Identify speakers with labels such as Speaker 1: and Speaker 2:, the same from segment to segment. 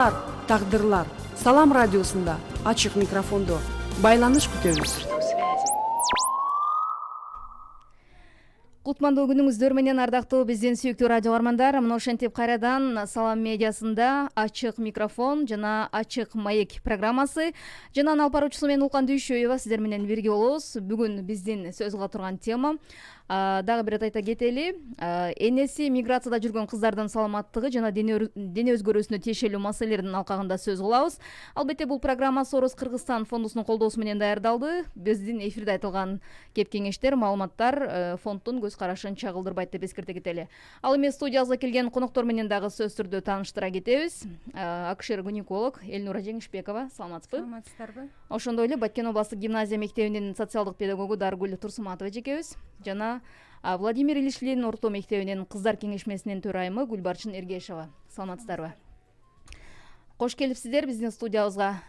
Speaker 1: Тагдырлар Салам радиосунда ачык микрофондо байланыш күтөбүз.
Speaker 2: Кутмандуу күнүңүздөр менен ардактуу биздин сүйүктүү радио армандар. Мына ошентип кайрадан Салам медиасында ачык микрофон жана ачык маек программасы жананын алып баруучусу мен Улкан Дүйшөева сиздер менен бирге болобуз. Бүгүн биздин сөз кыла турган тема дагы бир айта кетели. Энеси миграцияда жүргөн кыздардын саламаттыгы жана дене өзгөрүүсүнө тиешелүү маселелердин алкагында сөз кылабыз. Албетте бул программа Сорос Кыргызстан фондусунун колдоосу менен даярдалды. Биздин эфирде айтылган кеп кеңештер, маалыматтар фонддун көз карашын чагылдырбайт деп эскерте кетели. Ал эми студиябызга келген коноктор менен дагы сөз түрдө тааныштыра кетебиз. Акушер-гинеколог Элнура Жеңишбекова, саламатсызбы?
Speaker 3: Саламатсыздарбы?
Speaker 2: Ошондой эле Баткен областык гимназия мектебинин социалдык педагогу Даргүл Турсуматова жекебиз жана Владимир Ильич Ленин орто мектебинин кыздар кеңешмесинин төрайымы Гүлбарчын Эргешова. Саламатсыздарбы? Кош келипсиздер биздин студиябызга.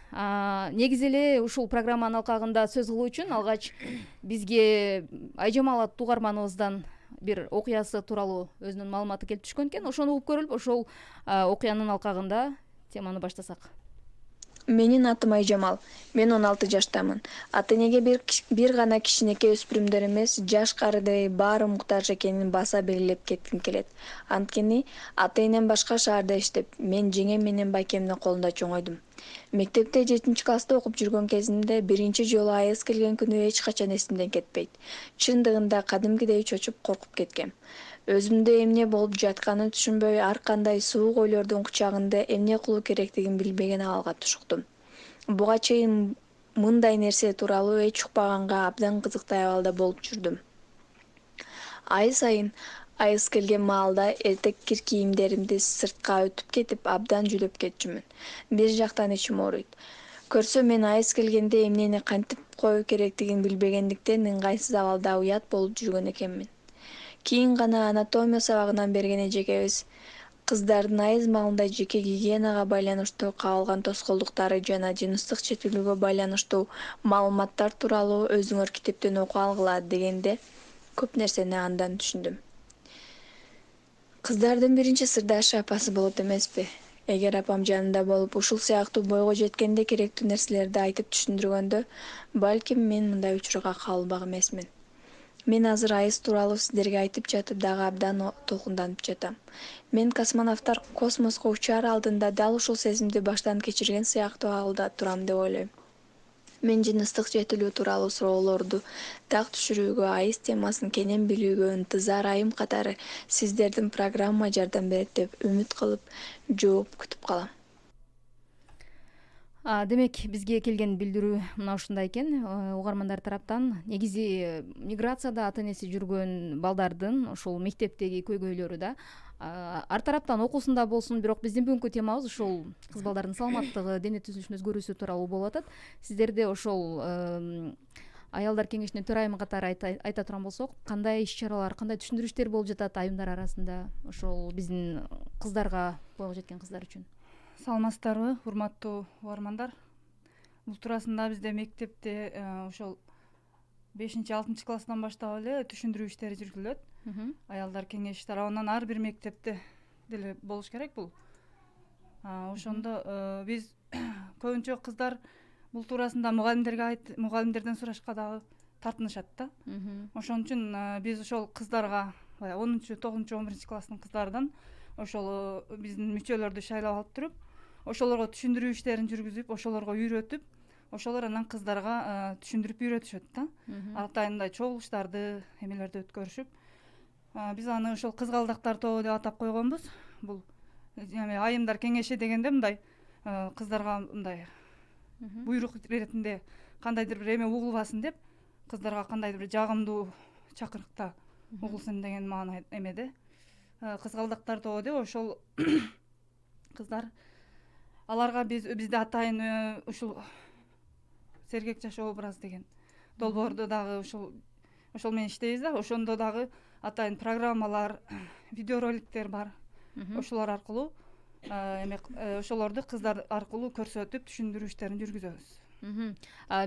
Speaker 2: Негизи эле ушул программанын алкагында сөз кылуу үчүн алгач бизге Айжамал аттуу угарманыбыздан бир окуясы тууралуу өзүнүн маалыматы келип түшкөн экен. Ошону угуп көрүлүп, ошол окуянын алкагында теманы баштасак.
Speaker 3: Менин атым Айжамал. Мен 16 жаштамын. Ата-энеге бир гана кичинекей өспүрүмдөр эмес, жаш карыдай баары муктаж экенин баса белгилеп кетким келет. Анткени ата-энем башка шаарда иштеп, мен жеңем менен байкемдин колунда чоңойдум. Мектепте 7-класста окуп жүргөн кезимде биринчи жолу айыз келген күнү эч качан эсимден кетпейт. Чындыгында кадимкидей чочуп коркуп кеткем. Өзүмдө эмне болуп жатканын түшүнбөй, ар кандай суук ойлордун кучагында эмне кылуу керектигин билбеген абалга түшүктүм. Буга чейин мындай нерсе тууралуу эч укпаганга абдан кызыктай абалда болуп жүрдүм. Ай сайын айыз келген маалда эртек кир кийимдеримди сыртка өтүп кетип, абдан жүлөп кетчүмүн. Бир жактан ичим ооруйт. Көрсө мен айыз келгенде эмнени кантип коюу керектигин билбегендиктен ыңгайсыз абалда уят болуп жүргөн экенмин. Кийин гана анатомия сабагынан берген эжекебиз кыздардын айыз маалында жеке гигиенага байланыштуу кабылган тоскоолдуктары жана жыныстык четилүүгө байланыштуу маалыматтар тууралуу өзүңөр китептен окуп алгыла дегенде көп нерсени андан түшүндүм. Кыздардын биринчи сырдашы апасы болот эмеспи? Эгер апам жанында болуп, ушул сыяктуу бойго жеткенде керектүү нерселерди айтып түшүндүргөндө, балким мен мындай учурга кабылбак эмесмин. Мен азыр айыз тууралуу сиздерге айтып жатып дагы абдан толкунданып жатам. Мен космонавттар космоско учаар алдында дал ушул сезимди баштан кечирген сыяктуу абалда турам деп ойлойм. Мен жыныстык жетилүү тууралуу суроолорду так түшүрүүгө, айыз темасын кенен билүүгө ынтызар айым катары сиздердин программа жардам берет деп үмүт кылып, жооп күтүп калам.
Speaker 2: Демек бизге келген билдирүү мына ушундай экен. Угармандар тараптан негизи миграцияда ата-энеси жүргөн балдардын ушул мектептеги көйгөйлөрү да ар тараптан окуусунда болсун, бирок биздин бүгүнкү темабыз ушул кыз балдардын саламаттыгы, дене түзүлүшүнүн өзгөрүүсү тууралуу болуп атат. Сиздерде ошол аялдар кеңешинин төрайымы катары айта турган болсок, кандай иш-чаралар, кандай түшүндүрүштөр болуп жатат айымдар арасында ошол биздин кыздарга, бойго жеткен кыздар үчүн?
Speaker 4: Саламатсыздарбы, урматтуу угармандар. Бул туурасында бизде мектепте ошол 5-6 класстан баштап эле түшүндүрүү иштери жүргүзүлөт. Аялдар кеңеши тарабынан ар бир мектепте деле болуш керек бул. Ошондо биз көбүнчө кыздар бул туурасында мугалимдерден сурашка дагы тартынышат да. Ошон үчүн биз ошол кыздарга 10-9, 11 класстын кыздардан ошол биздин мүчөлөрдү шайлап алып туруп, ошолорго түшүндүрүү иштерин жүргүзүп, ошолорго үйрөтүп, ошолор анан кыздарга түшүндүрүп үйрөтүшөт да. Атайындай чогулуштарды, эмелерди өткөрүшүп. Биз аны ошол кызгалдактар тобу деп атап койгонбуз. Бул айымдар кеңеши дегенде мындай кыздарга мындай буйрук иретинде кандайдыр бир эме угулбасын деп, кыздарга кандайдыр бир жагымдуу чакырыкта угулсын деген маана эмеде. Кызгалдактар тобу деп ошол кыздар аларга бизде атайын ушул сергек жашоо образ деген долбоорду дагы ошол менен иштейбиз да. Ошондо дагы атайын программалар, видеороликтер бар. Ошолор аркылуу ошолорду кыздар аркылуу көрсөтүп, түшүндүрүү иштерин жүргүзөбүз.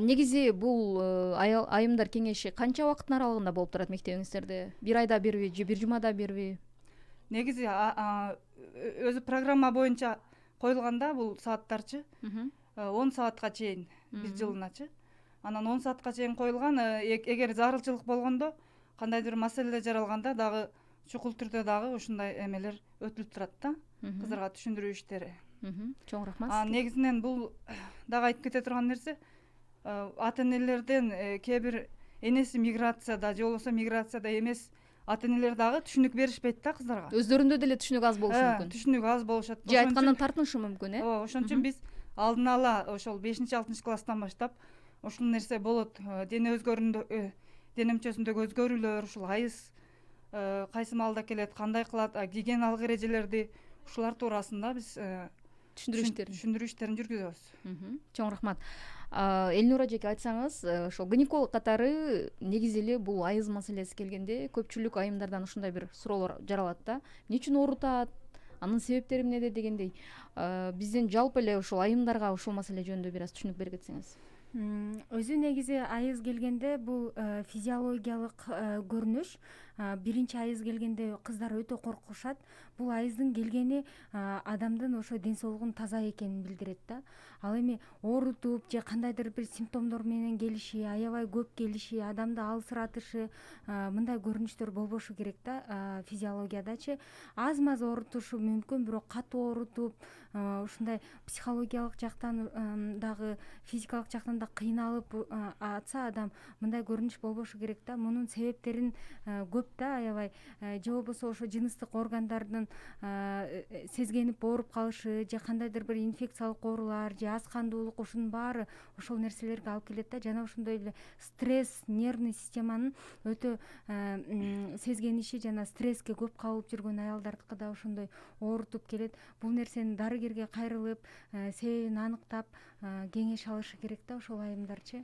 Speaker 2: Негизи бул айымдар кеңеши канча убакыттын аралыгында болуп турат мектебиңиздерде? Бир айда бирби же бир жумада бирби?
Speaker 4: Негизи өзү программа боюнча коюлганда бул сааттарчы 10 саатка чейин бир жылыначы. Анан 10 саатка чейин коюлган. Эгер зарылчылык болгондо, кандайдыр маселе жаралганда дагы чукул түрдө дагы ушундай эмелер өтүлүп турат да, кыздарга түшүндүрүү иштери.
Speaker 2: Чоң рахмат.
Speaker 4: Негизинен бул дагы айтып кете турган нерсе, ата энелерден кээ бир энеси миграцияда же болбосо миграцияда эмес ата энелер дагы түшүнүк беришпейт да кыздарга.
Speaker 2: Өздөрүндө деле түшүнүк аз болушу мүмкүн.
Speaker 4: Түшүнүк аз болушат.
Speaker 2: Же айткандан тартынышы мүмкүн,
Speaker 4: Ооба, ошон үчүн биз алдын ала ошол 5-6 класстан баштап ушул нерсе болот. Дене мүчөсүндөгү өзгөрүүлөр, ушул айыз кайсы маалда келет, кандай кылат, гигиеналык эрежелерди ушулар туурасында биз түшүндүрүү иштерин жүргүзөбүз.
Speaker 2: Чоң рахмат. Элнура эжеке, айтсаңыз, ошол гинеколог катары негизи эле бул айыз маселеси келгенде көпчүлүк айымдардан ушундай бир суроолор жаралат да. Эмне үчүн оорутат? Анын себептери эмнеде дегендей. Бизден жалпы эле ушул айымдарга ушул маселе жөнүндө бир аз түшүнүк бере кетсеңиз.
Speaker 5: Өзү негизи айыз келгенде бул физиологиялык көрүнүш. Биринчи айыз келгенде кыздар өтө коркушат. Бул айыздын келгени адамдын ошо ден соолугунун таза экенин билдирет да. Ал эми оорутуп же кандайдыр бир симптомдор менен келиши, аябай көп келиши, адамды алсыратышы, мындай көрүнүштөр болбошу керек да. Физиологиядачы аз маз оорутушу мүмкүн, бирок катуу оорутуп, ушундай психологиялык жактан дагы физикалык жактан да кыйналып атса адам, мындай көрүнүш болбошу керек да. Мунун себептерин көп да, аябай. Же болбосо ошо жыныстык органдардын сезгенип ооруп калышы, же кандайдыр бир инфекциялык оорулар, же аз кандуулук, ушунун баары ошол нерселерге алып келет да. Жана ошондой эле стресс, нервный системанын өтө сезгениши жана стресске көп кабылып жүргөн аялдардыкы да ошондой оорутуп келет. Бул нерсени дарыгерге кайрылып, себебин аныктап, кеңеш алышы керек да ошол айымдарчы.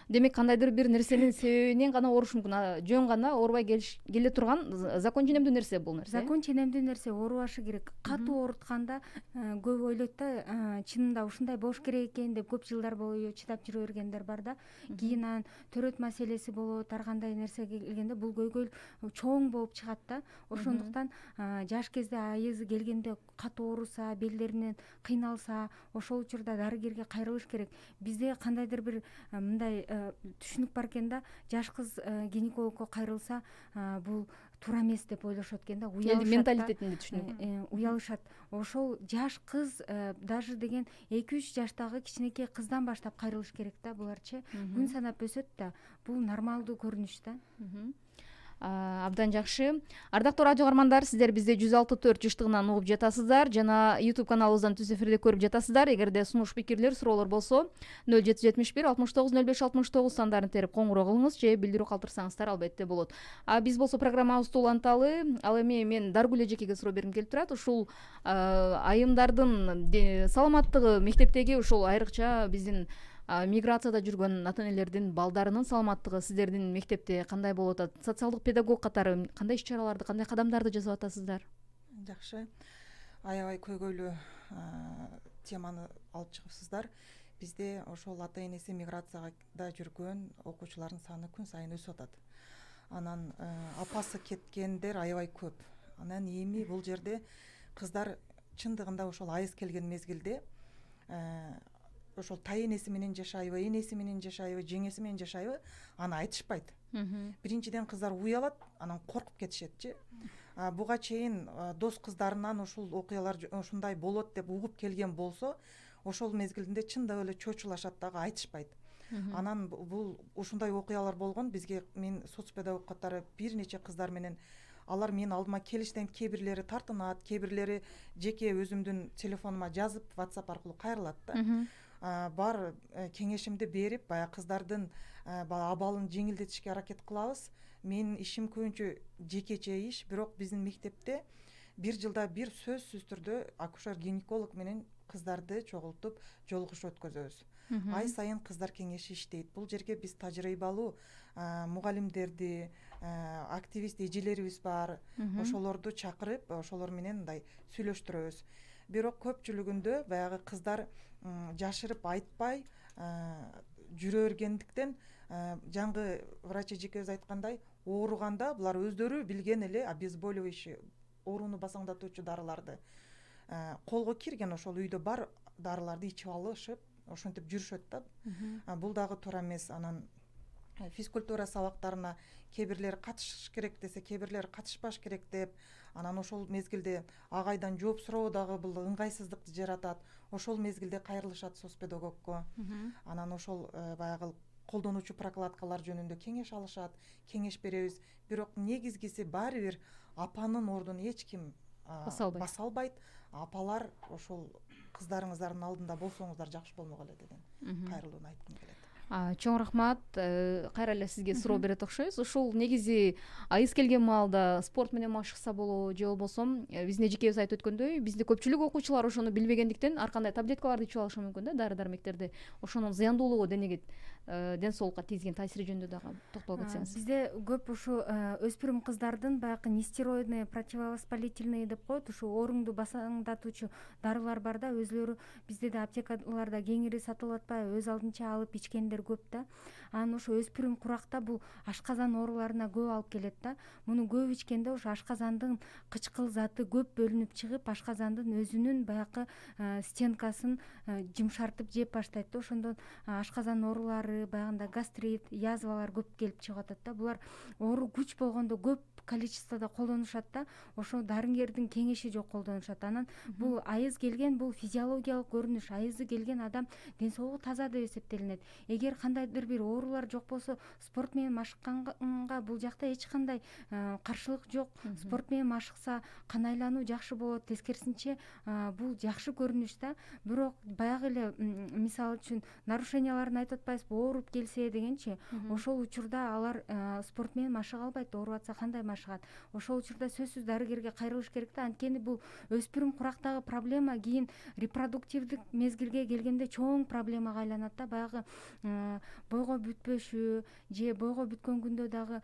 Speaker 2: Демек, кандайдыр бир нерсенин себебинен гана ооруш мүмкүн. Жөн гана оорубай келе турган закон ченемдүү нерсе бул нерсе.
Speaker 5: Закон ченемдүү нерсе, оорубашы керек. Катуу оорутканда көп ойлойт да, чынында ушундай болуш керек экен деп көп жылдар бою чыдап жүрө бергендер бар да. Кийин анан төрөт маселеси болот, ар кандай нерсеге келгенде бул көйгөйл чоң болуп чыгат да. Ошондуктан жаш кезде айызы келгенде катуу ооруса, белдеринен кыйналса, ошол учурда дарыгерге кайрылыш керек. Бизде кандайдыр бир мындай түшүнүк бар экен да, жаш кыз гинекологко кайрылса, бул туура эмес деп ойлошот экен да, уялышат.
Speaker 2: Менталитетинде түшүнүк.
Speaker 5: Уялышат. Ошол жаш кыз даже деген 2-3 жаштагы кичинекей кыздан баштап кайрылыш керек да буларчы. Күн санап өсөт да. Бул нормалдуу көрүнүш да.
Speaker 2: Абдан жакшы. Ардактуу радио каармандар, сиздер бизди 106.4 жыштыгынан угуп жатасыздар жана YouTube каналыбыздан түз эфирде көрүп жатасыздар. Эгерде сунуш, пикирлер, суроолор болсо 0771 69 05 69 сандарын терип коңгуроо кылыңыз же билдирүү калтырсаңыздар албетте болот. Биз болсо программабызды уланталы. Ал эми мен Даргүл эжекеге суроо бергим келип турат. Ушул айымдардын саламаттыгы мектептеги ушул айрыкча биздин миграцияда жүргөн ата энелердин балдарынын саламаттыгы сиздердин мектепте кандай болуп атат? Социалдык педагог катары кандай иш-чараларды, кандай кадамдарды жасап атасыздар?
Speaker 6: Жакшы. Аябай көйгөйлүү теманы алып чыгыпсыздар. Бизде ошол ата энеси миграцияда жүргөн окуучулардын саны күн сайын өсүп атат. Анан апасы кеткендер аябай көп. Анан эми бул жерде кыздар чындыгында ошол айыз келген мезгилде ошол тай энеси менен жашайбы, энеси менен жашайбы, жеңеси менен жашайбы, аны айтышпайт. Биринчиден кыздар уялат, анан коркуп кетишетчи. Буга чейин дос кыздарынан ушул окуялар ушундай болот деп угуп келген болсо, ошол мезгилинде чындап эле чочулашат дагы, айтышпайт. Анан бул ушундай окуялар болгон. Бизге мен соцпедагог катары бир нече кыздар менен алар менин алдыма келиштен кээ бирлери тартынат, кээ бирлери жеке өзүмдүн телефонума жазып, WhatsApp аркылуу кайрылат да. Бар кеңешимди берип, баягы кыздардын абалын жеңилдетишке аракет кылабыз. Менин ишим көбүнчө жекече иш, бирок биздин мектепте бир жылда бир сөзсүз түрдө акушер-гинеколог менен кыздарды чогултуп жолугуш өткөзөбүз. Ай сайын кыздар кеңеши иштейт. Бул жерге биз тажрыйбалуу мугалимдерди, активист эжелерибиз бар. Ошолорду чакырып, ошолор менен мындай сүйлөштүрөбүз. Бирок көпчүлүгүндө баягы кыздар жашырып айтпай жүрө бергендиктен, жаңгы врач эжекебиз айткандай, ооруганда булар өздөрү билген эле обезболивающий, ооруну басаңдатуучу дарыларды колго кирген ошол үйдө бар дарыларды ичип алышып ошентип жүрүшөт да. Бул дагы туура эмес. Анан физкультура сабактарына кээ бирлери катышыш керек десе, кээ бирлери катышпаш керек деп, анан ошол мезгилде агайдан жооп суроо дагы бул ыңгайсыздыкты жаратат. Ошол мезгилде кайрылышат соцпедагогко. Анан ошол баягы колдонуучу прокладкалар жөнүндө кеңеш алышат, кеңеш беребиз. Бирок негизгиси баары бир апанын ордун эч ким баса албайт. Апалар ошол кыздарыңыздардын алдында болсоңуздар жакшы болмок эле деген кайрылууну айткым келет.
Speaker 2: Чоң рахмат. Кайра эле сизге суроо берет окшойбуз. Ушул негизи айыз келген маалда спорт менен машыкса болобу же болбосо биздин эжекебиз айтып өткөндөй, бизде көпчүлүк окуучулар ошону билбегендиктен ар кандай таблеткаларды ичип алышы мүмкүн да, дары дармектерди. Ошонун зыяндуулугу денеге, ден соолукка тийгизген таасири жөнүндө дагы токтолуп кетсеңиз.
Speaker 5: Бизде көп ушу өспүрүм кыздардын баягы нестероидный, противовоспалительный деп коет, ушу ооруңду басаңдатуучу дарылар бар да, өзлөрү бизде да аптекаларда кеңири сатылып атпайбы, өз алдынча алып ичкендер көп да. Анан ошо өспүрүм куракта бул ашказан ооруларына көп алып келет да. Муну көп ичкенде ошо ашказандын кычкыл заты көп бөлүнүп чыгып, ашказандын өзүнүн баягы стенкасын жумшартып жеп баштайт да. Ошондон ашказан оорулары, баягында гастрит, язвалар көп келип чыгып атат да. Булар оору күч болгондо көп количествода колдонушат да. Ошо дарыгердин кеңеши жок колдонушат. Анан бул айыз келген, бул физиологиялык көрүнүш. Айызы келген адам ден соолугу таза деп эсептелинет. Эгер кандайдыр бир оорулар жок болсо, спорт менен машыкканга бул жакта эч кандай каршылык жок. Спорт менен машыкса кан айлануу жакшы болот. Тескерисинче бул жакшы көрүнүш да. Бирок баягы эле мисалы үчүн нарушенияларын айтып атпайсызбы, ооруп келсе дегенчи, ошол учурда алар спорт менен машыга албайт. Ооруп атса кандай машыгат? Ошол учурда сөзсүз дарыгерге кайрылыш керек да. Анткени бул өспүрүм курактагы проблема кийин репродуктивдик мезгилге келгенде чоң проблемага айланат да. Баягы бойго бүтпөшү же бойго бүткөн күндө дагы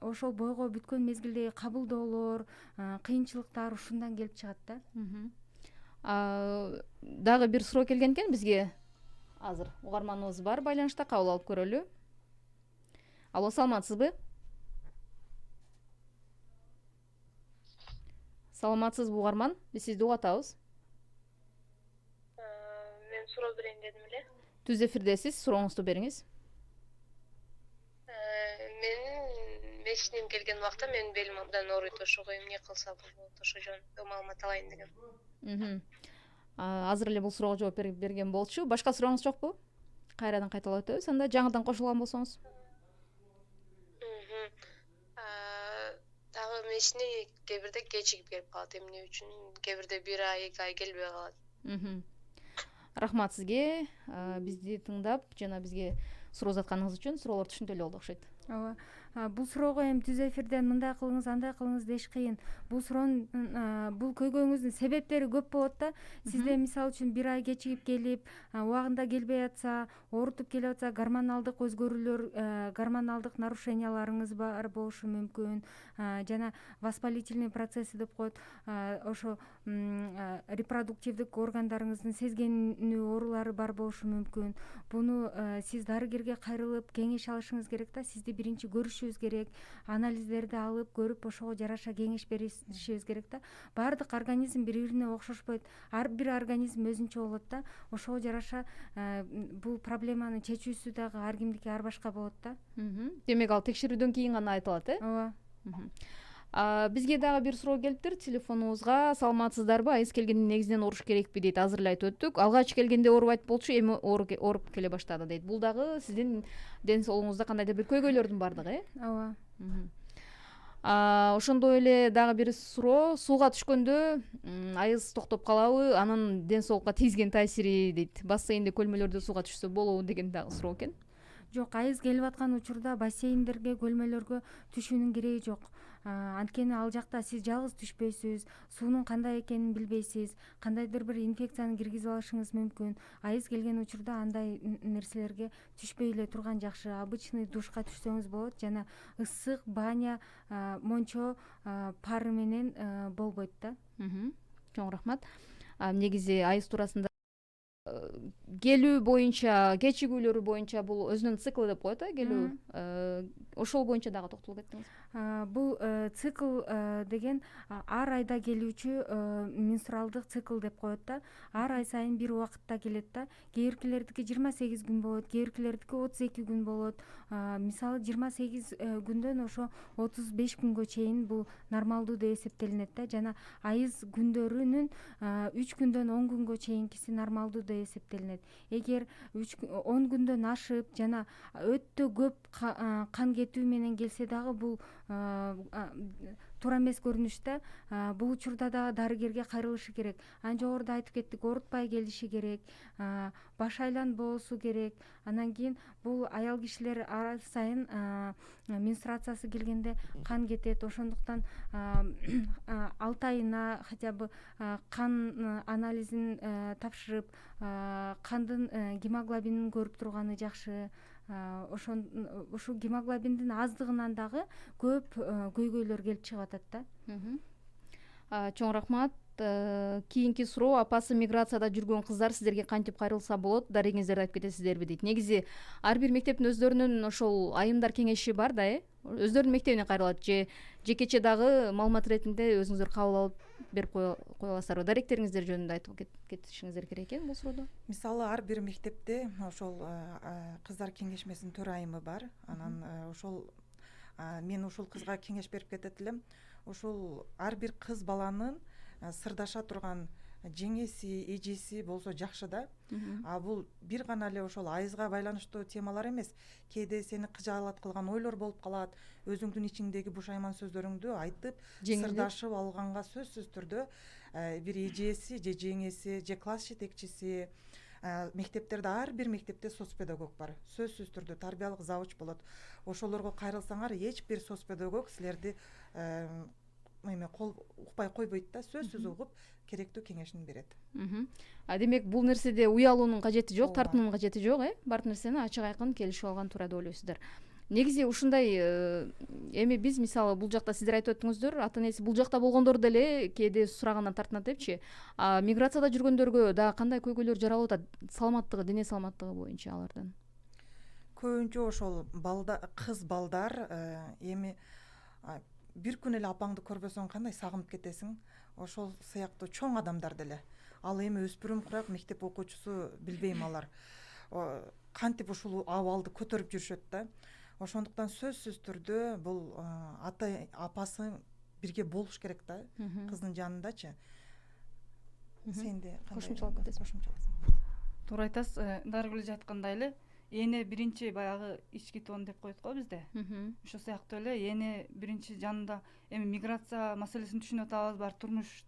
Speaker 5: ошол бойго бүткөн мезгилдеги кабылдоолор, кыйынчылыктар ушундан келип чыгат да.
Speaker 2: Дагы бир суроо келген экен бизге. Азыр угарманыбыз бар байланышта, кабыл алып көрөлү. Алло, саламатсызбы? Саламатсызбы угарман? Биз сизди угуп атабыз.
Speaker 7: Мен суроо берейин дедим эле.
Speaker 2: Түз эфирдесиз, сурооңузду бериңиз.
Speaker 7: Менин месячинем келген убакта менин белим абдан ооруйт, ошого эмне кылса болот, ошо жөнүндө маалымат алайын дегем.
Speaker 2: Азыр эле бул суроого жооп берген болчу. Башка сурооңуз жокпу? Кайрадан кайталап өтөбүз. Анда жаңыдан кошулган болсоңуз.
Speaker 7: Дагы месячине кээ бирде кечигип келип калат. Эмне үчүн? Кээ бирде 1 ай, 2 ай келбей калат.
Speaker 2: Рахмат сизге, бизди тыңдап жана бизге суроо узатканыңыз үчүн. Суроолор түшүнтүлүү болду окшойт.
Speaker 5: Ооба. Бул суроого эми түз эфирден мындай кылыңыз, андай кылыңыз деш кыйын. Бул суроонун бул көйгөйүңүздүн себептери көп болот да. Сизде мисалы үчүн 1 ай кечигип келип, убагында келбей атса, оорутуп келип атса, гормоналдык өзгөрүүлөр, гормоналдык нарушенияларыңыз бар болушу мүмкүн. Жана воспалительный процесси деп коет. Ошо репродуктивдик органдарыңыздын сезгенүү оорулары бар болушу мүмкүн. Буну сиз дарыгерге кайрылып кеңеш алышыңыз керек да. Сизди биринчи көрүшүбүз керек, анализдерди алып көрүп, ошого жараша кеңеш беришибиз керек да. Баардык организм бири-бирине окшошпойт. Ар бир организм өзүнчө болот да. Ошого жараша бул проблеманы чечүүсү дагы ар кимдики ар башка болот да.
Speaker 2: Демек ал текшерүүдөн кийин гана айтылат,
Speaker 5: Ооба.
Speaker 2: Бизге дагы бир суроо келиптир телефонубузга. Саламатсыздарбы? Айыз келгенде негизинен ооруш керекпи дейт. Азыр эле айтып өттүк. Алгач келгенде оорубайт болчу, эми ооруп келе баштады дейт. Бул дагы сиздин ден соолугуңузда кандайдыр бир көйгөйлөрдүн бардыгы,
Speaker 5: Ооба.
Speaker 2: Ошондой эле дагы бир суроо. Сууга түшкөндө айыз токтоп калабы? Анын ден соолукка тийгизген таасири дейт. Бассейнде, көлмөлөрдө сууга түшсө болобу деген дагы суроо экен.
Speaker 5: Жок, айыз келип аткан учурда бассейндерге, көлмөлөргө түшүүнүн кереги жок. Анткени ал жакта сиз жалгыз түшпөйсүз, суунун кандай экенин билбейсиз, кандайдыр бир инфекцияны киргизип алышыңыз мүмкүн. Айыз келген учурда андай нерселерге түшпөй эле турган жакшы. Обычный душка түшсөңүз болот, жана ысык баня, мончо пары менен болбойт да.
Speaker 2: Чоң рахмат. Негизи айыз туурасында келүү боюнча, кечигүүлөрү боюнча бул өзүнүн циклы деп коет келүү. Ошол боюнча дагы токтолуп кеттиңиз.
Speaker 5: Бул цикл деген ар айда келүүчү менструалдык цикл деп коет да. Ар ай сайын бир убакытта келет да. Кээ биркилердики 28 күн болот, кээ биркилердики 32 күн болот. Мисалы 28 күндөн ошо 35 күнгө чейин бул нормалдуу деп эсептелинет да. Жана айыз күндөрүнүн 3 күндөн 10 күнгө чейинкиси нормалдуу деп эсептелинет. Эгер 10 күндөн ашып жана өтө көп кан кетүү менен келсе дагы бул туура эмес көрүнүш да. Бул учурда дагы дарыгерге кайрылышы керек. Жогоруда айтып кеттик, оорутпай келиши керек, баш айланбоосу керек. Анан кийин бул аял кишилер ар сайын менструациясы келгенде кан кетет. Ошондуктан 6 айына хотя бы кан анализин тапшырып, кандын гемоглобинин көрүп турганы жакшы. Ушул гемоглобиндин аздыгынан дагы көп көйгөйлөр келип чыгып атат да.
Speaker 2: Чоң рахмат. Кийинки суроо: апасы миграцияда жүргөн кыздар сиздерге кантип кайрылса болот, дарегиңиздерди айтып кетесиздерби дейт. Негизи ар бир мектептин өздөрүнүн ошол айымдар кеңеши бар да, өздөрүнүн мектебине кайрылат же жекече дагы маалымат иретинде өзүңүздөр кабыл алып берип кое аласыздарбы? Даректериңиздер жөнүндө айтып кетишиңиздер керек экен бул суроодо.
Speaker 6: Мисалы ар бир мектепте ошол кыздар кеңешмесинин төрайымы бар. Анан ошол мен ушул кызга кеңеш берип кетет элем. Ушул ар бир кыз баланын сырдаша турган жеңеси, эжеси болсо жакшы да. Бул бир гана эле ошол айызга байланыштуу темалар эмес. Кээде сени кыжаалат кылган ойлор болуп калат. Өзүңдүн ичиңдеги бушайман сөздөрүңдү айтып, сырдашып алганга сөзсүз түрдө бир эжеси же жеңеси же класс жетекчиси, мектептерде ар бир мектепте соц педагог бар. Сөзсүз түрдө тарбиялык завуч болот. Ошолорго кайрылсаңар эч бир соц педагог силерди кол укпай койбойт да, сөзсүз угуп керектүү кеңешин берет.
Speaker 2: Демек бул нерседе уялуунун кажети жок, тартынуунун кажети жок, бар нерсени ачык айкын келишип алган туура деп ойлойсуздар. Негизи ушундай эми биз мисалы бул жакта сиздер айтып өттүңүздөр, ата энеси бул жакта болгондор деле кээде сурагандан тартынат депчи. Миграцияда жүргөндөргө дагы кандай көйгөйлөр жаралып атат, саламаттыгы, дене саламаттыгы боюнча алардын?
Speaker 6: Көбүнчө ошол кыз балдар эми бир күн эле апаңды көрбөсөң кандай сагынып кетесиң, ошол сыяктуу чоң адамдар деле. Ал эми өспүрүм курак мектеп окуучусу билбейм алар кантип ушул абалды көтөрүп жүрүшөт да. Ошондуктан сөзсүз түрдө бул ата апасы бирге болуш керек да, кыздын жанындачы. Сен де
Speaker 2: кошумчалап кетесиң.
Speaker 4: Туура айтасыз. Дарыгүл айткандай эле, эне биринчи баягы ички тон деп коет го бизде. Ошол сыяктуу эле эне биринчи жанында эми миграция маселесин түшүнүп атабыз, бар турмуш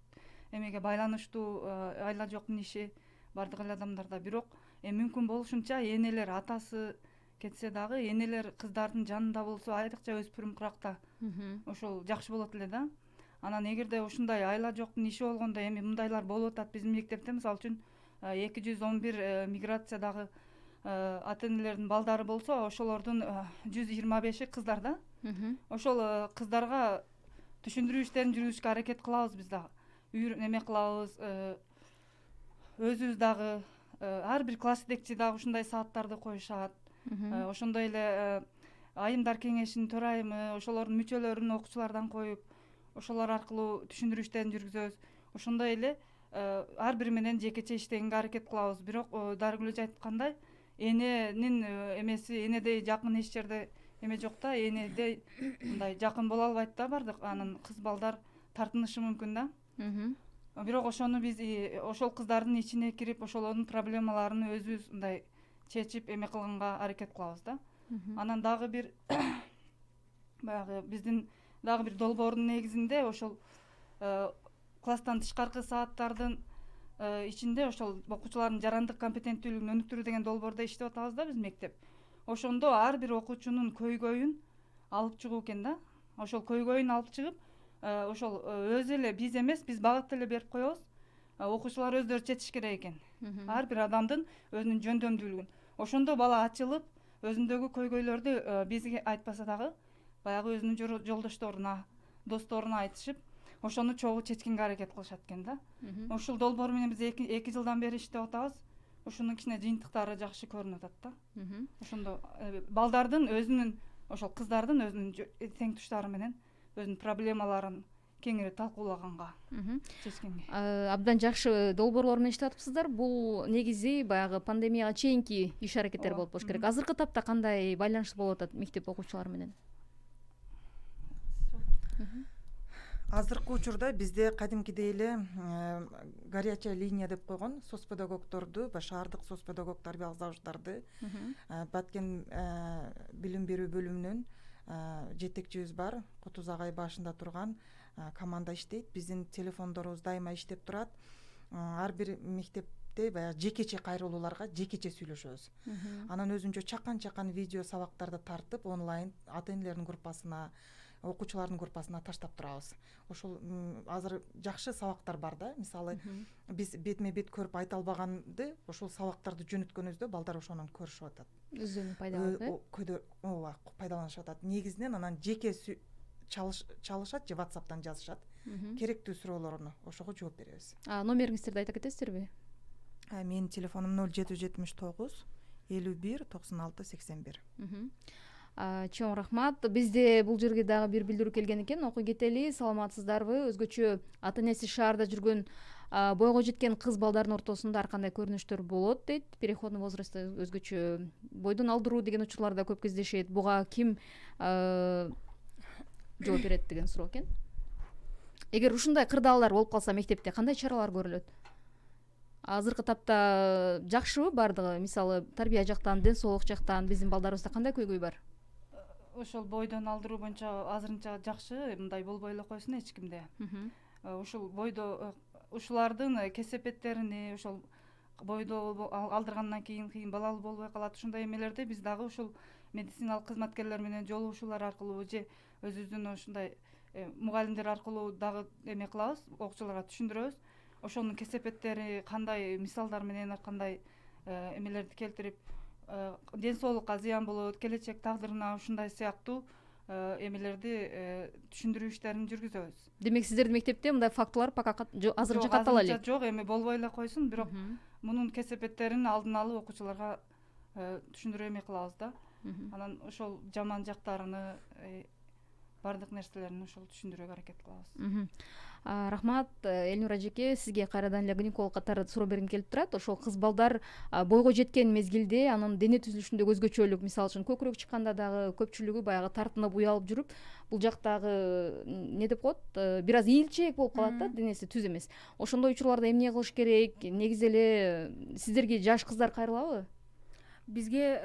Speaker 4: эмеге байланыштуу айла жоктун иши бардык эле адамдарда. Бирок мүмкүн болушунча энелер атасы кетсе дагы энелер кыздардын жанында болсо, айрыкча өспүрүм куракта ошол жакшы болот эле да. Анан эгерде ушундай айла жоктун иши болгондо эми мындайлар болуп атат. Биздин мектепте мисалы үчүн 211 миграциядагы ата энелердин балдары болсо, ошолордун 125-и кыздар да. Ошол кыздарга түшүндүрүү иштерин жүргүзүшкө аракет кылабыз биз дагы. Эме кылабыз, өзүбүз дагы ар бир класс жетекчи дагы ушундай сааттарды коюшат. Ошондой эле айымдар кеңешинин төрайымы ошолордун мүчөлөрүн окуучулардан коюп, ошолор аркылуу түшүндүрүү иштерин жүргүзөбүз. Ошондой эле ар бири менен жекече иштегенге аракет кылабыз. Бирок Дарыгүл айткандай, эненин эмеси, энедей жакын эч жерде эме жок да, энеде мындай жакын боло албайт да бардык. Анан кыз балдар тартынышы мүмкүн да. Бирок ошону биз ошол кыздардын ичине кирип, ошолордун проблемаларын өзүбүз мындай чечип эме кылганга аракет кылабыз да. Анан дагы бир баягы биздин дагы бир долбоордун негизинде ошол класстан тышкаркы сааттардын ичинде ошол окуучулардын жарандык компетенттүүлүгүн өнүктүрүү деген долбоордо иштеп атабыз да биз мектеп. Ошондо ар бир окуучунун көйгөйүн алып чыгуу экен да. Ошол көйгөйүн алып чыгып, ошол өзү эле биз эмес, биз багыт эле берип коебуз. Окуучулар өздөрү чечиш керек экен. Ар бир адамдын өзүнүн жөндөмдүүлүгүн. Ошондо бала ачылып, өзүндөгү көйгөйлөрдү бизге айтпаса дагы, баягы өзүнүн жолдошторуна, досторуна айтышып, ошону чогуу чечкенге аракет кылышат экен да. Ушул долбоор менен биз 2 жылдан бери иштеп атабыз. ушунун кичине жыйынтыктары жакшы көрүнүп атат да. Ошондо балдардын өзүнүн, ошол кыздардын өзүнүн тең туштары менен өзүнүн проблемаларын кеңири талкуулаганга, чечкенге.
Speaker 2: Абдан жакшы долбоорлор менен иштеп атыпсыздар. Бул негизи баягы пандемияга чейинки иш аракеттер болуп болуш керек. Азыркы тапта кандай байланыш болуп атат мектеп окуучулары менен?
Speaker 6: Азыркы учурда бизде кадимкидей эле горячая линия деп койгон соцпедагогдорду, шаардык соцпедагог тарбиялаучуларды Баткен билим берүү бөлүмүнүн жетекчибиз бар. Кутуз агай башында турган команда иштейт. Биздин телефондорубуз дайыма иштеп турат. Ар бир мектепте баягы жекече кайрылууларга жекече сүйлөшөбүз. Анан өзүнчө чакан видео сабактарды тартып онлайн ата-энелердин группасына, окуучулардын группасына таштап турабыз. Ошол азыр жакшы сабактар бар да. Мисалы, биз бетме бет көрүп айта албаганды ошол сабактарды жөнөткөнүбүздө балдар ошонун көрүшүп атат.
Speaker 2: Өздөрүн пайдаланып,
Speaker 6: ооба, пайдаланышып атат. Негизинен анан жеке чалышат же WhatsApp'тан жазышат. Керектүү суроолоруна ошого жооп беребиз.
Speaker 2: Номериңиздерди айта кетесиздерби?
Speaker 6: Менин телефонум 0779 51 96 81.
Speaker 2: Чоң рахмат. Бизде бул жерге дагы бир билдирүү келген экен. Окуй кетели. Саламатсыздарбы? Өзгөчө ата-энеси шаарда жүргөн бойго жеткен кыз балдардын ортосунда ар кандай көрүнүштөр болот дейт. Переходный возрастта өзгөчө бойдон алдыруу деген учурлар да көп кездешет. Буга ким жооп берет деген суроо экен. Эгер ушундай кырдаалдар болуп калса мектепте кандай чаралар көрүлөт? Азыркы тапта жакшыбы бардыгы? Мисалы, тарбия жактан, ден соолук жактан биздин балдарыбызда кандай көйгөй бар?
Speaker 4: Ошол бойдон алдыруу боюнча азырынча жакшы, мындай болбой эле койсун эч кимде. Ушул бойдо ушулардын кесепеттерини, ошол бойдо алдыргандан кийин кыйын балалуу болбой калат. Ушундай эмелерди биз дагы ушул медициналык кызматкерлер менен жолугушуулар аркылуу же өзүбүздүн ушундай мугалимдер аркылуу дагы эме кылабыз, окуучуларга түшүндүрөбүз. Ошонун кесепеттери кандай мисалдар менен кандай эмелерди келтирип, ден соолукка зыян болот, келечек тагдырына ушундай сыяктуу эмелерди түшүндүрүү иштерин жүргүзөбүз.
Speaker 2: Демек сиздердин мектепте мындай фактылар пока азырынча каттала элек?
Speaker 4: Жок, эми болбой эле койсун, бирок мунун кесепеттерин алдын алып окуучуларга түшүндүрүү эме кылабыз да. Анан ошол жаман жактарыны, бардык нерселерин ошол түшүндүрүүгө аракет кылабыз.
Speaker 2: Рахмат, Элнура эжеке, сизге кайрадан эле гинеколог катары суроо бергим келип турат. Ошол кыз балдар бойго жеткен мезгилде анын дене түзүлүшүндөгү өзгөчөлүк, мисалы үчүн көкүрөк чыкканда дагы көпчүлүгү баягы тартынып уялып жүрүп, бул жактагы не деп коет, бир аз ийилчээк болуп калат да, денеси түз эмес. Ошондой учурларда эмне кылыш керек? Негизи эле сиздерге жаш кыздар кайрылабы?
Speaker 5: Бизге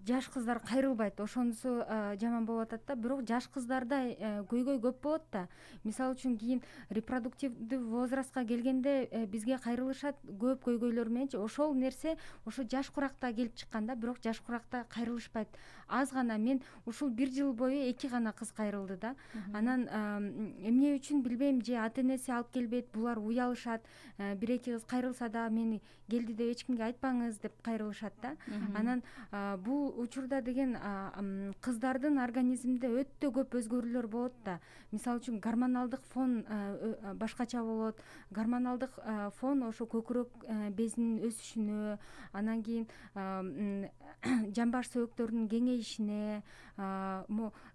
Speaker 5: жаш кыздар кайрылбайт, ошонусу жаман болуп атат да. Бирок жаш кыздарда көйгөй көп болот да. Мисалы үчүн кийин репродуктивдүү возрастка келгенде бизге кайрылышат көп көйгөйлөр мененчи. Ошол нерсе ошо жаш куракта келип чыкканда, бирок жаш куракта кайрылышпайт. Аз гана, мен ушул 1 жыл бою 2 гана кыз кайрылды да. Анан эмне үчүн билбейм, же ата-энеси алып келбейт, булар уялышат. 1-2 кыз кайрылса да мени келди деп эч кимге айтпаңыз деп кайрылышат да. Анан бул учурда деген кыздардын организминде өтө көп өзгөрүүлөр болот да. Мисалы үчүн гормоналдык фон башкача болот. Гормоналдык фон ошо көкүрөк безинин өсүшүнө, анан кийин жамбаш сөөктөрүнүн кеңейишине,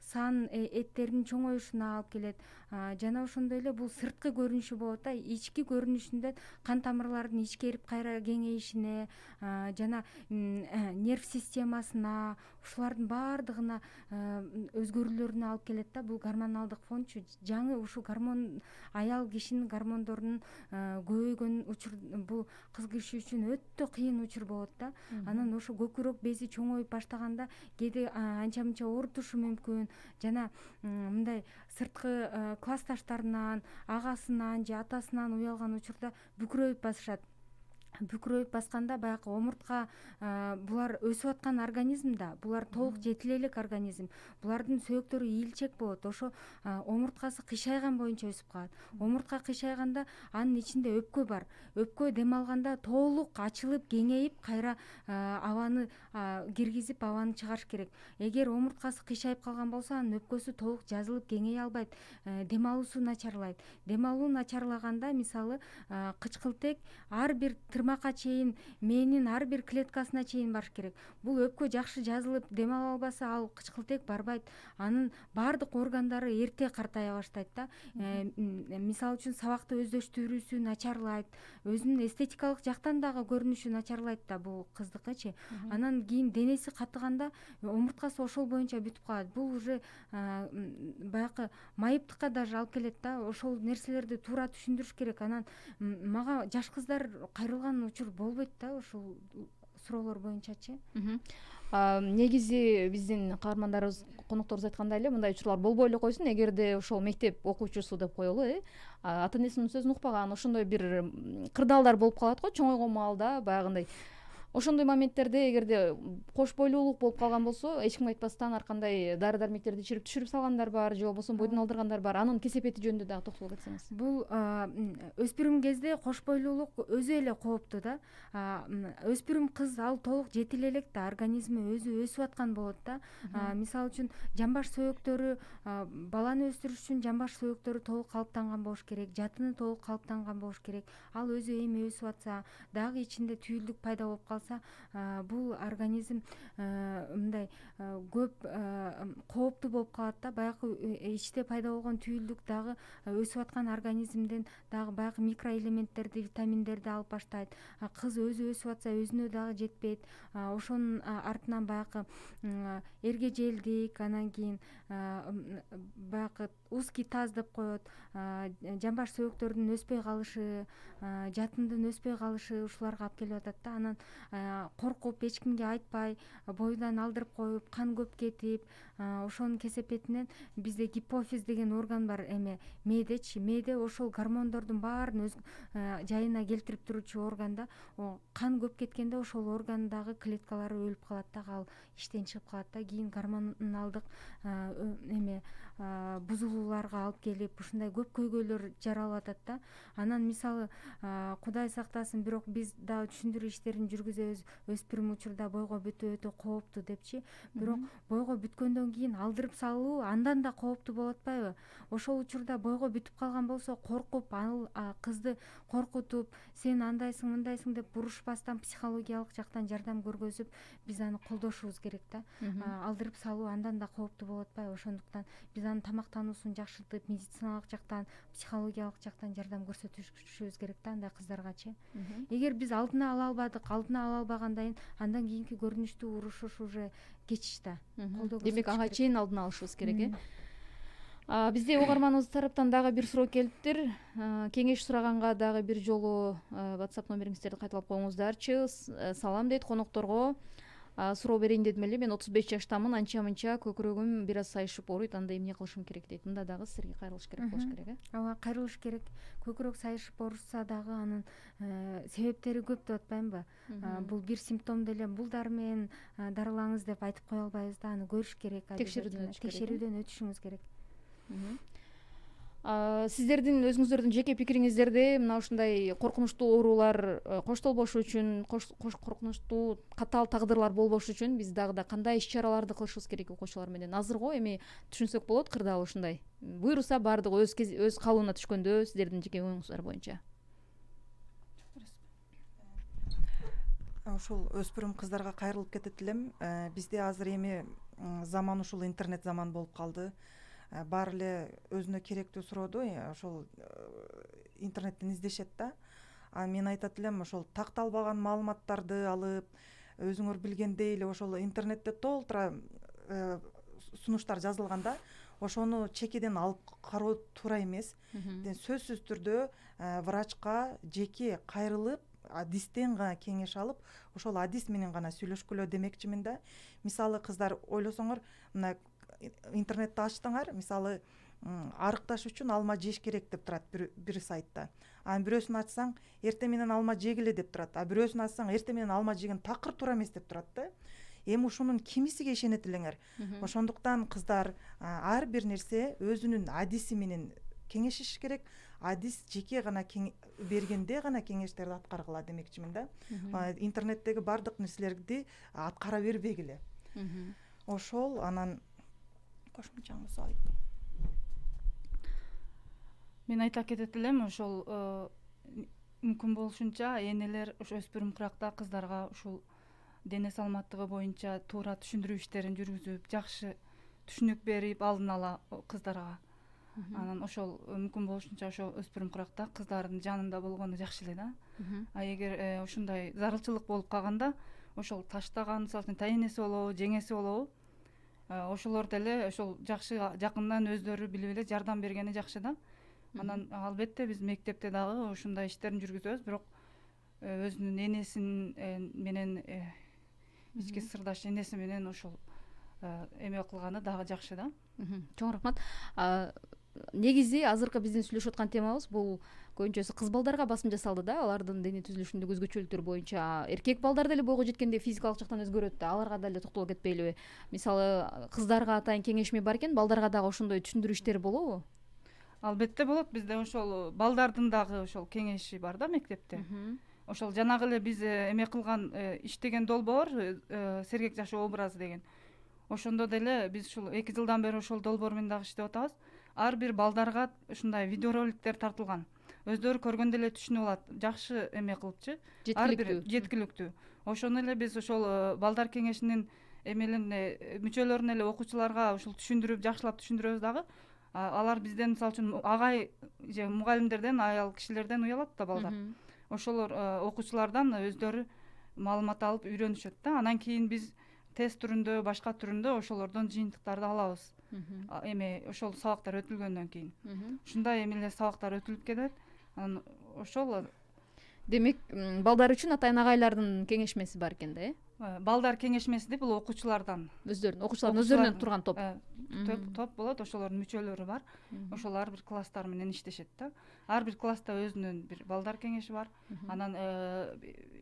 Speaker 5: сан эттердин чоңоюшуна алып келет. Жана ошондой эле бул сырткы көрүнүшү болот да. Ички көрүнүшүндө кан тамырлардын ичкерип кайра кеңейишине, жана нерв системасына, ушулардын баардыгына өзгөрүүлөрүнө алып келет да. Бул гормоналдык фончу жаңы ушу гормон, аял кишинин гормондорунун көбөйгөн учур, бул кыз киши үчүн өтө кыйын учур болот да. Анан ошо көкүрөк бези чоңоюп баштаганда кээде анча мынча оорутушу мүмкүн. Жана мындай сырткы классташтарынан, агасынан же атасынан уялган учурда бүкүрөйүп басышат. Бүкүрөйүп басканда баягы омуртка, булар өсүп аткан организм да, булар толук жетиле элек организм. Булардын сөөктөрү ийилчек болот. Ошо омурткасы кыйшайган боюнча өсүп калат. Омуртка кыйшайганда анын ичинде өпкө бар. Өпкө дем алганда толук ачылып, кеңейип, кайра абаны киргизип, абаны чыгарыш керек. Эгер омурткасы кыйшайып калган болсо, анын өпкөсү толук жазылып кеңейе албайт. Дем алуусу начарлайт. Дем алуу начарлаганда, мисалы, кычкылтек ар бир бармакка чейин, мээнин ар бир клеткасына чейин барыш керек. Бул өпкө жакшы жазылып дем ала албаса, ал кычкылтек барбайт. Анын баардык органдары эрте картая баштайт да. Мисалы үчүн сабакты өздөштүрүүсү начарлайт, өзүнүн эстетикалык жактан дагы көрүнүшү начарлайт да бул кыздыкычы. Анан кийин денеси катыганда омурткасы ошол боюнча бүтүп калат. Бул уже баягы майыптыкка даже алып келет да. Ошол нерселерди туура түшүндүрүш керек. Анан мага жаш кыздар кайрылган учур болбойт да ошол суроолор боюнчачы.
Speaker 2: Негизи биздин каармандарыбыз, конокторубуз айткандай эле мындай учурлар болбой эле койсун. Эгерде ошол мектеп окуучусу деп коелу, ата энесинин сөзүн укпаган, ошондой бир кырдаалдар болуп калат го чоңойгон маалда, баягындай. Ошондой моменттерде эгерде кош бойлуулук болуп калган болсо, эч ким айтпастан ар кандай дары дармектерди ичирип түшүрүп салгандар бар, же болбосо бойдон алдыргандар бар. Анын кесепети жөнүндө дагы токтолуп кетсеңиз.
Speaker 5: Бул өспүрүм кезде кош бойлуулук өзү эле кооптуу да. Өспүрүм кыз ал толук жетиле элек да, организми өзү өсүп аткан болот да. Мисалы үчүн жамбаш сөөктөрү, баланы өстүрүш үчүн жамбаш сөөктөрү толук калыптанган болуш керек, жатыны толук калыптанган болуш керек. Ал өзү эми өсүп атса, дагы ичинде түйүлдүк пайда болуп калса, бул организм мындай көп кооптуу болуп калат да. Баягы ичте пайда болгон түйүлдүк дагы өсүп аткан организмден дагы баягы микроэлементтерди, витаминдерди алып баштайт. Кыз өзү өсүп атса, өзүнө дагы жетпейт. Ошонун артынан баягы эргежелдик, анан кийин баягы узкий таз деп коет, жамбаш сөөктөрдүн өспөй калышы, жатындын өспөй калышы ушуларга алып келип атат да. Анан коркуп, эч кимге айтпай, бойдон алдырып коюп, кан көп кетип, ошонун кесепетинен бизде гипофиз деген орган бар, эме мээдечи. Мээде ошол гормондордун баарын өз жайына келтирип туручу орган да. Кан көп кеткенде ошол органдагы клеткалары өлүп калат да, ал иштен чыгып калат да. Кийин гормоналдык эме бузулууларга алып келип, ушундай көп көйгөйлөр жаралып атат да. Анан мисалы Кудай сактасын, бирок биз дагы түшүндүрүү иштерин жүргүзөбүз. Өспүрүм учурда бойго бүтүү өтө кооптуу депчи. Бирок бойго бүткөндөн кийин алдырып салуу андан да кооптуу болуп атпайбы? Ошол учурда бойго бүтүп калган болсо, коркуп, ал кызды коркутуп, сен андайсың, мындайсың деп бурушпастан психологиялык жактан жардам көргөзүп, биз аны колдошубуз керек да. Алдырып салуу андан да кооптуу болуп атпайбы? Ошондуктан биз анын тамактануусун жакшыртып, медициналык жактан, психологиялык жактан жардам көрсөтүшүбүз керек да андай кыздаргачы. Эгер биз алдына ала албадык, алдына ала албагандан кийин андан кийинки көрүнүштү урушуш уже кеч да.
Speaker 2: Демек ага чейин алдына алышыбыз керек, Бизде угарманыбыз тараптан дагы бир суроо келиптир. Кеңеш сураганга дагы бир жолу WhatsApp номериңиздерди кайталап коюңуздарчы. Салам дейт конокторго. Суроо берейин дедим эле. Мен 35 жаштамын, анча-мынча көкүрөгүм бир аз сайышып ооруйт. Анда эмне кылышым керек дейт. Мында дагы силерге кайрылыш керек болуш керек,
Speaker 5: Ооба, кайрылыш керек. Көкүрөк сайышып оорушса дагы анын себептери көп деп атпаймынбы? Бул бир симптом деле. Бул дары менен дарылаңыз деп айтып кое албайбыз да. Аны көрүш керек. Текшерүүдөн өтүшүңүз керек.
Speaker 2: Сиздердин өзүңүздөрдүн жеке пикириңиздерде мына ушундай коркунучтуу оорулар коштолбошу үчүн, коркунучтуу катаал тагдырлар болбошу үчүн биз дагы да кандай иш чараларды кылышыбыз керек окуучулар менен? Азыр го эми түшүнсөк болот, кырдаал ушундай. Буйруса баардыгы өз калыбына түшкөндө сиздердин жеке оюңуздар боюнча.
Speaker 6: Ушул өспүрүм кыздарга кайрылып кетет элем. Бизде азыр эми заман ушул интернет заман болуп калды. Баары эле өзүнө керектүү сурооду ошол интернеттен издешет да. Мен айтат элем, ошол такталбаган маалыматтарды алып, өзүңөр билгендей эле ошол интернетте толтура сунуштар жазылган да. Ошону чекеден алып кароо туура эмес. Сөзсүз түрдө врачка жеке кайрылып, адистен гана кеңеш алып, ошол адис менен гана сүйлөшкүлө демекчимин да. Мисалы кыздар ойлосоңор, мына интернетти ачтыңар, мисалы арыкташ үчүн алма жеш керек деп турат бир сайтта. Анан бирөөсүн ачсаң, эртең менен алма жегиле деп турат. Бирөөсүн ачсаң, эртең менен алма жеген такыр туура эмес деп турат да. Эми ушунун кимисиге ишенет элеңер? Ошондуктан кыздар ар бир нерсе өзүнүн адиси менен кеңешиш керек. Адис жеке гана бергенде гана кеңештерди аткаргыла демекчимин да. Интернеттеги бардык нерселерди аткара бербегиле. Ошол анан кошумчаңыз суал.
Speaker 4: Мен айта кетет элем, ошол мүмкүн болушунча энелер ошо өспүрүм куракта кыздарга ушул дене саламаттыгы боюнча туура түшүндүрүү иштерин жүргүзүп, жакшы түшүнүк берип алдын ала кыздарга. Анан ошол мүмкүн болушунча ошо өспүрүм куракта кыздардын жанында болгону жакшы эле да. А эгер ушундай зарылчылык болуп калганда, ошол таштаган, мисалы үчүн тайэнеси болобу, жеңеси болобу, ошолор деле ошол жакшы жакындан өздөрү билип эле жардам бергени жакшы да. Анан албетте биз мектепте дагы ушундай иштерин жүргүзөбүз, бирок өзүнүн энесин менен ички сырдаш энеси менен ошол эме кылганы дагы жакшы да.
Speaker 2: Чоң рахмат. Негизи азыркы биздин сүйлөшүп аткан темабыз бул көбүнчөсү кыз балдарга басым жасалды да, алардын дене түзүлүшүндөгү өзгөчөлүктөр боюнча. Эркек балдар деле бойго жеткенде физикалык жактан өзгөрөт да, аларга деле токтоло кетпейлиби? Мисалы, кыздарга атайын кеңешме бар экен, балдарга дагы ошондой түшүндүрүү иштери болобу?
Speaker 4: Албетте болот. Бизде ошол балдардын дагы ошол кеңеши бар да мектепте. Ошол жанагы эле биз эме кылган иштеген долбоор сергек жашоо образы деген. Ошондо деле биз ушул 2 жылдан бери ошол долбоор менен дагы иштеп атабыз. Ар бир балдарга ушундай видеороликтер тартылган. Өздөрү көргөндө эле түшүнүп алат. Жакшы эме кылыпчы. Ар бир жеткиликтүү. Ошону эле биз ошол балдар кеңешинин мүчөлөрүнө эле окуучуларга ушул түшүндүрүп, жакшылап түшүндүрөбүз дагы. Алар бизден мисалы үчүн агай же мугалимдерден, аял кишилерден уялат да балдар. Ошолор окуучулардан өздөрү маалымат алып үйрөнүшөт да. Анан кийин биз тест түрүндө, башка түрүндө ошолордон жыйынтыктарды алабыз. Эме ошол сабактар өтүлгөндөн кийин. Ушундай эмелер сабактар өтүлүп кетет. Анан ошол
Speaker 2: Демек, балдар үчүн атайын агайлардын кеңешмеси бар экен да,
Speaker 4: балдар кеңешмеси бул окуучулардан.
Speaker 2: Окуучулардын өздөрүнөн турган топ.
Speaker 4: Топ болот, ошолордун мүчөлөрү бар. Ошол ар бир класстар менен иштешет да. Ар бир класста өзүнүн бир балдар кеңеши бар. Анан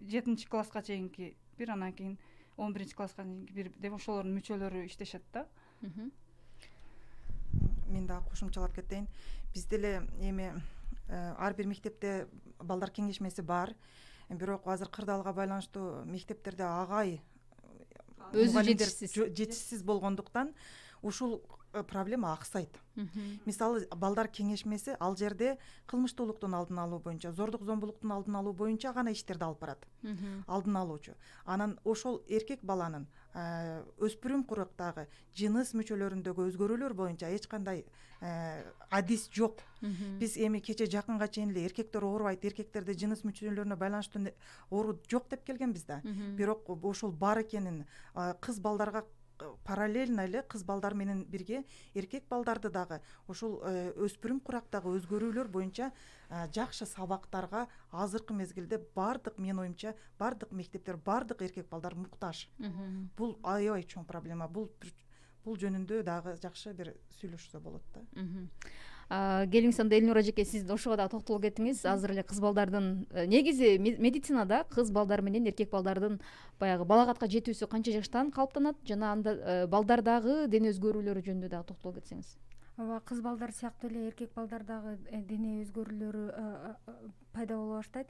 Speaker 4: 7 класска чейинки бир, анан кийин 11 класска чейинки бир деп ошолордун мүчөлөрү иштешет да.
Speaker 6: Мен дагы кошумчалап кетейин. Бизде эле эми ар бир мектепте балдар кеңешмеси бар. Бирок азыр кырдаалга байланыштуу мектептерде агай
Speaker 2: өзү
Speaker 6: жетишсиз болгондуктан ушул проблема аксайт. Мисалы, балдар кеңешмеси ал жерде кылмыштуулуктун алдын алуу боюнча, зордук зомбулуктун алдын алуу боюнча гана иштерди алып барат. Алдын алуучу. Анан ошол эркек баланын өспүрүм курактагы жыныс мүчөлөрүндөгү өзгөрүүлөр боюнча эч кандай адис жок. Биз эми кече жакынга чейин эле эркектер оорубайт, эркектерде жыныс мүчөлөрүнө байланыштуу оору жок деп келгенбиз да. Бирок ошол бар экенин, кыз балдарга параллельно эле кыз балдар менен бирге эркек балдарды дагы ошол өспүрүм курактагы өзгөрүүлөр боюнча жакшы сабактарга азыркы мезгилде бардык, менин оюмча, бардык мектептер, бардык эркек балдар муктаж. Бул аябай чоң проблема. Бул жөнүндө дагы жакшы бир сүйлөшсө болот да.
Speaker 2: Келиңиз, анда Элнура эжеке, сиз ошого да токтолуп кеттиңиз. Азыр эле кыз балдардын негизи медицинада кыз балдар менен эркек балдардын баягы балагатка жетүүсү канча жаштан калыптанат, жана анда балдардагы дене өзгөрүүлөрү жөнүндө дагы токтолуп кетсеңиз.
Speaker 5: Ооба, кыз балдар сыяктуу эле эркек балдардагы дене өзгөрүүлөрү пайда боло баштайт.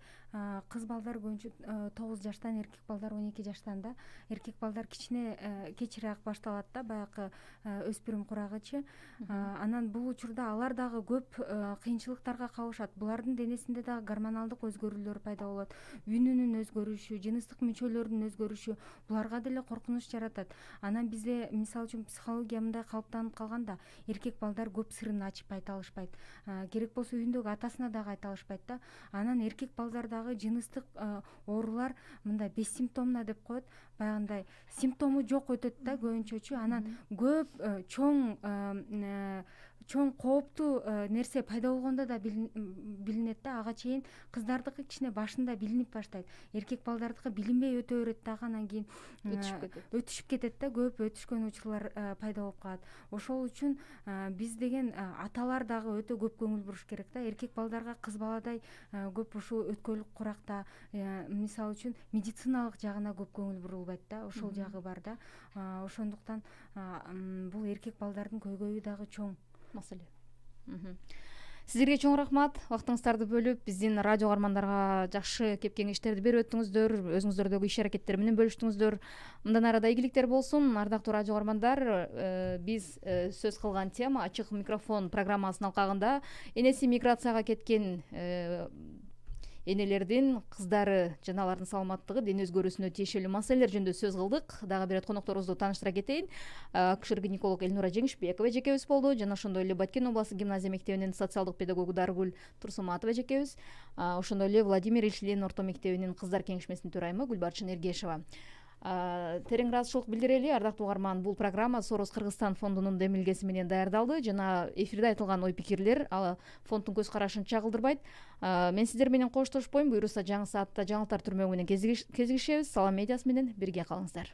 Speaker 5: Кыз балдар көбүнчө 9 жаштан, эркек балдар 12 жаштан да. Эркек балдар кичине кечирээк башталат да, баягы өспүрүм курагычы. Анан бул учурда алар дагы көп кыйынчылыктарга кабышат. Булардын денесинде дагы гормоналдык өзгөрүүлөр пайда болот. Үнүнүн өзгөрүшү, жыныстык мүчөлөрүнүн өзгөрүшү буларга деле коркунуч жаратат. Анан бизде мисалы үчүн психология мындай калыптанып калганда, эркек балдар көп сырын ачып айта алышпайт. Керек болсо үйүндөгү атасына дагы айта алышпайт да. Анан эркек балдардагы жыныстык оорулар мындай бессимптомно деп коет. Баягындай симптому жок өтөт да көбүнчөчү. Анан көп чоң кооптуу нерсе пайда болгондо да билинет да. Ага чейин кыздардыкы кичине башында билинип баштайт. Эркек балдардыкы билинбей өтө берет дагы, анан кийин өтүшүп кетет да. Көп өтүшкөн учурлар пайда болуп калат. Ошол үчүн биз деген аталар дагы өтө көп көңүл буруш керек да. Эркек балдарга кыз баладай көп ушул өткөлүк куракта, мисалы үчүн медициналык жагына көп көңүл бурулбайт да. Ошол жагы бар да. Ошондуктан бул эркек балдардын көйгөйү дагы чоң
Speaker 2: маселе. Сиздерге чоң рахмат. Вактыңыздарды бөлүп, биздин радио каармандарга жакшы кеп кеңештерди берип өттүңүздөр, өзүңүздөрдөгү иш аракеттер менен бөлүштүңүздөр. Мындан арада ийгиликтер болсун. Ардактуу радио каармандар, биз сөз кылган тема Ачык микрофон программасынын алкагында энеси миграцияга кеткен энелердин, кыздары жана алардын саламаттыгы, дене өзгөрүүсүнө тиешелүү маселелер жөнүндө сөз кылдык. Дагы бир конокторубузду тааныштыра кетейин. Акушер-гинеколог Элнура Жеңишбекова жекебиз болду, жана ошондой эле Баткен областык гимназия мектебинин социалдык педагогу Дарыгүл Турсуматова жекебиз, ошондой эле Владимир Ильич орто мектебинин кыздар кеңешмесинин төрайымы Гүлбарчын Эргешова. Терең ыраазычылык билдирели, ардактуу угарман. Бул программа Сорос Кыргызстан фондунун демилгеси менен даярдалды жана эфирде айтылган ой-пикирлер фонддун көз карашын чагылдырбайт. Мен сиздер менен коштошпойм. Буюрса жаңы саатта жаңылыктар түрмөгү менен кезигишебиз. Салам медиасы менен бирге калыңыздар.